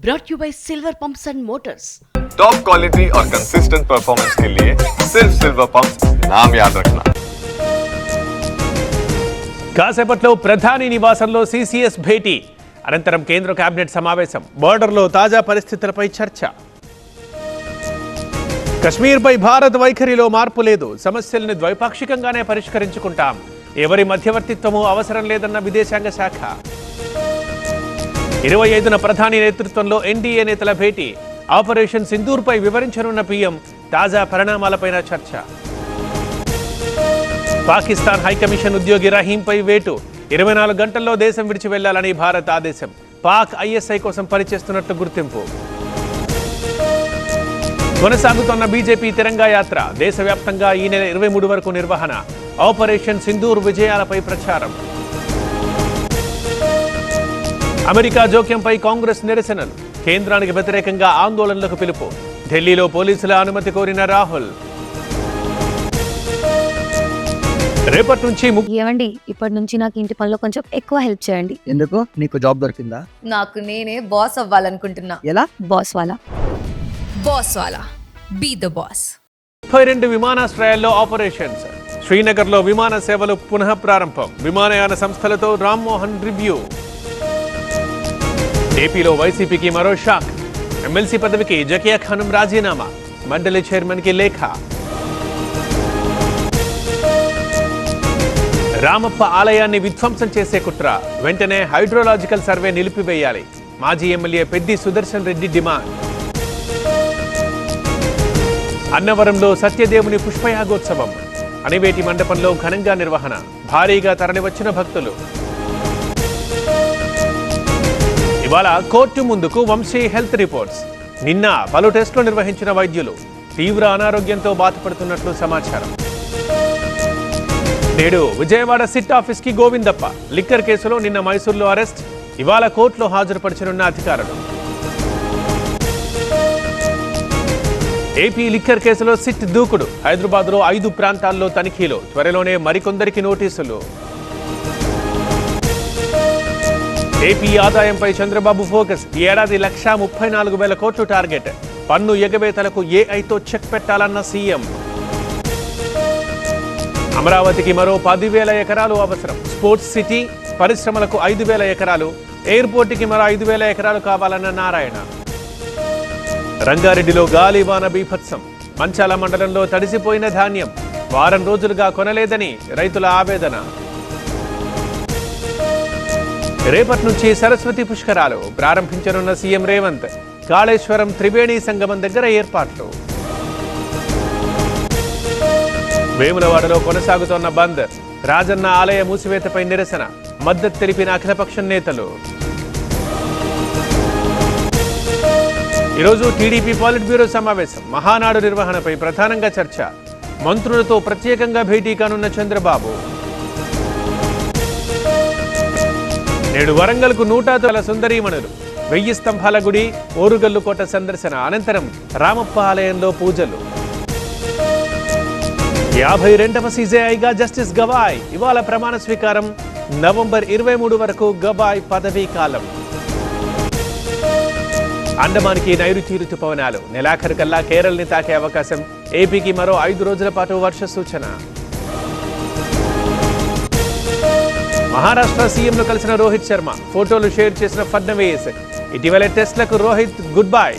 brought you by Silver Pumps and Motors. Top quality और consistent performance के लिए सिर्फ सिल्वर पंप्स नाम याद रखना. కాసేపట్లో ప్రధాని నివాసంలో సిసిఎస్ భేటీ, అనంతరం కేంద్ర కేబినెట్ సమావేశం, బోర్డర్లో తాజా పరిస్థితులపై చర్చ. కశ్మీర్పై భారత్ వైఖరిలో మార్పు లేదు, సమస్యలను ద్వైపాక్షికంగానే పరిష్కరించుకుంటాం, ఎవరి మధ్యవర్తిత్వము అవసరం లేదన్న విదేశాంగ శాఖ. 25న ప్రధాని నేతృత్వంలో ఎన్డీఏ నేతల భేటీ, ఆపరేషన్ సింధూర్పై వివరించనున్న పీఎం, తాజా పరిణామాలపైన చర్చ. పాకిస్తాన్ హైకమిషన్ ఉద్యోగి రహీంపై వేటు, 24 గంటల్లో దేశం విడిచి వెళ్లాలని భారత్ ఆదేశం, పాక్ ఐఎస్ఐ కోసం పనిచేస్తున్నట్లు గుర్తింపు. కొనసాగుతున్న బీజేపీ తిరంగా యాత్ర, దేశవ్యాప్తంగా ఈ నెల 23 వరకు నిర్వహణ, ఆపరేషన్ సింధూర్ విజయాలపై ప్రచారం. అమెరికా జోక్యంపై కాంగ్రెస్ నిరసనలు, కేంద్రానికి వ్యతిరేకంగా ఆందోళనలకు పిలుపు, ఢిల్లీలో పోలీసుల అనుమతి కోరిన రాహుల్. రేపటి నుంచి ఏమండి, ఇప్పటి నుంచి నాకు ఇంటి పనిలో కొంచెం ఎక్కువ హెల్ప్ చేయండి. ఎందుకు? నీకు జాబ్ దొరికిందా? నాకు నేనే బాస్ అవ్వాలనుకుంటున్నా. ఎలా? బాస్ వాలా బీ ద బాస్. 32 విమానాశ్రయాల్లో ఆపరేషన్స్, శ్రీనగర్లో విమాన సేవలు పునః ప్రారంభం, విమానయాన సంస్థలతో రామ్మోహన్ రివ్యూ. ఏపీలో వైసీపీకి మరో షాక్, ఎమ్మెల్సీ పదవికి జకియా ఖానం రాజీనామా, మండలి చైర్మన్కి లేఖ. రామప్ప ఆలయాన్ని విధ్వంసం చేసే కుట్ర, వెంటనే హైడ్రోలాజికల్ సర్వే నిలిపివేయాలి, మాజీ ఎమ్మెల్యే పెద్ది సుదర్శన్ రెడ్డి డిమాండ్. అన్నవరంలో సత్యదేవుని పుష్పయాగోత్సవం, అనివేటి మండపంలో ఘనంగా నిర్వహణ, భారీగా తరలివచ్చిన భక్తులు. ఇవాళ కోర్టు ముందుకు వంశీ హెల్త్ రిపోర్ట్స్, నిన్న పలు టెస్టులు నిర్వహించిన వైద్యులు తీవ్ర అనారోగ్యంతో బాధపడుతున్నట్లు సమాచారం. నేడు విజయవాడ సిట్ ఆఫీస్ కి గోవిందప్ప, లిక్కర్ కేసులో నిన్న మైసూర్లో అరెస్ట్, ఇవాళ కోర్టులో హాజరుపరచనున్న అధికారులు. ఏపీ లిక్కర్ కేసులో సిట్ దూకుడు, హైదరాబాద్లో 5 ప్రాంతాల్లో తనిఖీలు, త్వరలోనే మరికొందరికి నోటీసులు. ఏపీ ఆదాయంపై చంద్రబాబు ఫోకస్, ఈ ఏడాది 1,34,000 కోట్లు టార్గెట్, పన్ను ఎగవేతలకు ఏఐతో చెక్ పెట్టాలన్న సీఎం. అమరావతికి మరో 10,000 ఎకరాలు అవసరం, స్పోర్ట్స్ సిటీ, పరిశ్రమలకు 5,000 ఎకరాలు, ఎయిర్పోర్టుకి మరో 5,000 ఎకరాలు కావాలన్న నారాయణ. రంగారెడ్డిలో గాలివాన బీభత్సం, మంచాల మండలంలో తడిసిపోయిన ధాన్యం, వారం రోజులుగా కొనలేదని రైతుల ఆవేదన. రేపటి నుంచి సరస్వతి పుష్కరాలు ప్రారంభించనున్న సీఎం రేవంత్, కాళేశ్వరం త్రివేణి సంగమం దగ్గర ఏర్పాట్లు. వేములవాడలో కొనసాగుతోన్న బంద్, రాజన్న ఆలయ మూసివేతపై నిరసన, మద్దతు తెలిపిన అఖిలపక్షం నేతలు. ఈరోజు టీడీపీ పాలిట్ బ్యూరో సమావేశం, మహానాడు నిర్వహణపై ప్రధానంగా చర్చ, మంత్రులతో ప్రత్యేకంగా భేటీ కానున్న చంద్రబాబు. నేడు వరంగల్కు 109 సుందరీమణులు, 1000 స్తంభాల గుడి, ఓరుగల్లు కోట సందర్శన, అనంతరం రామప్ప ఆలయంలో పూజలు. 52వ సిజేఐగా జస్టిస్ గవాయ్, ఇవాళ ప్రమాణ స్వీకారం, నవంబర్ 23 వరకు గవాయ్ పదవీ కాలం. అండమాన్కి నైరుతి రుతుపవనాలు, నెలాఖరు కల్లా కేరళని తాకే అవకాశం, ఏపీకి మరో 5 రోజుల పాటు వర్ష సూచన. మహారాష్ట్ర సీఎంను కలిసిన రోహిత్ శర్మ, ఫోటోలు షేర్ చేసిన ఫడ్నవీస్, ఇటీవల టెస్ట్లకు రోహిత్ గుడ్ బై.